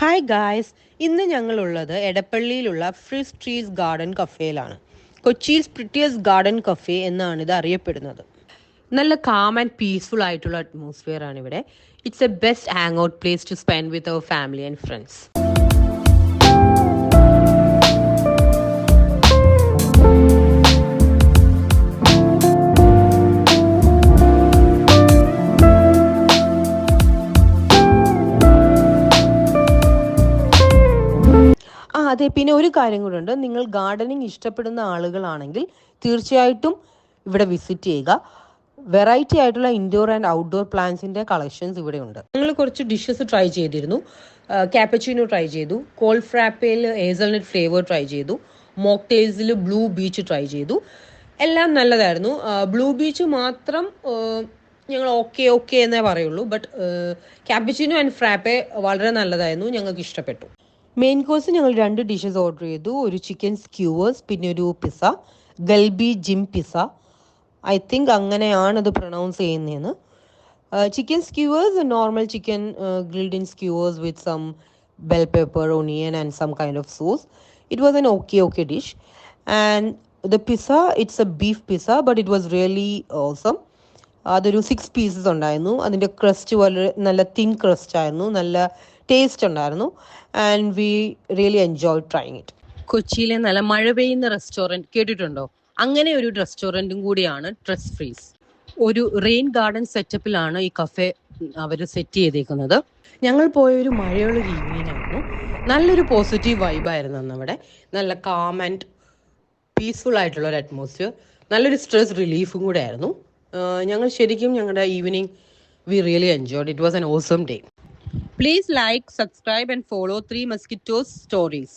Hi guys, ഇന്ന് ഞങ്ങളുള്ളത് എടപ്പള്ളിയിലുള്ള ഫ്രിസ് ട്രീസ് ഗാർഡൻ കഫേയിലാണ്. കൊച്ചിയിൽ പ്രിറ്റിയസ് ഗാർഡൻ കഫേ എന്നാണ് ഇത് അറിയപ്പെടുന്നത്. നല്ല കാം ആൻഡ് പീസ്ഫുൾ ആയിട്ടുള്ള അറ്റ്മോസ്ഫിയർ ആണ് ഇവിടെ. It's a best hang out place to spend with our family and friends. അതെ, പിന്നെ ഒരു കാര്യം കൂടെ ഉണ്ട്. നിങ്ങൾ ഗാർഡനിങ് ഇഷ്ടപ്പെടുന്ന ആളുകളാണെങ്കിൽ തീർച്ചയായിട്ടും ഇവിടെ വിസിറ്റ് ചെയ്യുക. വെറൈറ്റി ആയിട്ടുള്ള ഇൻഡോർ ആൻഡ് ഔട്ട്ഡോർ പ്ലാന്റ്സിന്റെ കളക്ഷൻസ് ഇവിടെ ഉണ്ട്. ഞങ്ങൾ കുറച്ച് ഡിഷസ് ട്രൈ ചെയ്തിരുന്നു. ക്യാപ്പച്ചിനോ ട്രൈ ചെയ്തു, കോൾഡ് ഫ്രാപ്പയിൽ ഹേസൽനട്ട് ഫ്ലേവർ ട്രൈ ചെയ്തു, മോക്ടെയിൽസിൽ ബ്ലൂ ബീച്ച് ട്രൈ ചെയ്തു. എല്ലാം നല്ലതായിരുന്നു. ബ്ലൂ ബീച്ച് മാത്രം ഞങ്ങൾ ഓക്കെ എന്നേ പറയുള്ളൂ. ബട്ട് ക്യാപ്പച്ചിനോ ആൻഡ് ഫ്രാപ്പെ വളരെ നല്ലതായിരുന്നു, ഞങ്ങൾക്ക് ഇഷ്ടപ്പെട്ടു. മെയിൻ കോഴ്സ് ഞങ്ങൾ 2 ഡിഷസ് ഓർഡർ ചെയ്തു. ഒരു ചിക്കൻ സ്ക്യൂവേഴ്സ്, പിന്നെ ഒരു pizza, galbi jjim pizza. I think അങ്ങനെയാണ് അത് പ്രൊണൗൺസ് ചെയ്യുന്നതെന്ന്. Chicken skewers, normal chicken grilled in skewers with some bell pepper, onion and some kind of sauce. It was an okay dish. And the pizza, it's a beef pizza, but it was really awesome. അതൊരു 6 pieces ഉണ്ടായിരുന്നു. അതിൻ്റെ crest വളരെ നല്ല thin crest ആയിരുന്നു, നല്ല taste ഉണ്ടായിരുന്നു. And we really enjoy trying it. കൊച്ചിയിലെ നല്ല മഴ പെയ്യുന്ന റെസ്റ്റോറൻറ്റ് കേട്ടിട്ടുണ്ടോ? അങ്ങനെ ഒരു റെസ്റ്റോറൻറ്റും കൂടിയാണ് ട്രസ് ഫ്രീസ്. ഒരു റെയിൻ ഗാർഡൻ സെറ്റപ്പിലാണ് ഈ കഫേ അവർ സെറ്റ് ചെയ്തേക്കുന്നത്. ഞങ്ങൾ പോയൊരു മഴയുള്ളൊരു ഈവനിങ് ആയിരുന്നു. നല്ലൊരു പോസിറ്റീവ് വൈബായിരുന്നു അന്ന് അവിടെ. നല്ല കാം ആൻഡ് പീസ്ഫുൾ ആയിട്ടുള്ള ഒരു അറ്റ്മോസ്ഫിയർ, നല്ലൊരു സ്ട്രെസ് റിലീഫും കൂടെ ആയിരുന്നു. ഞങ്ങൾ ശരിക്കും ഞങ്ങളുടെ evening V really enjoyed. It was an awesome day. Please like, subscribe and follow 3 Mosquitoes Stories.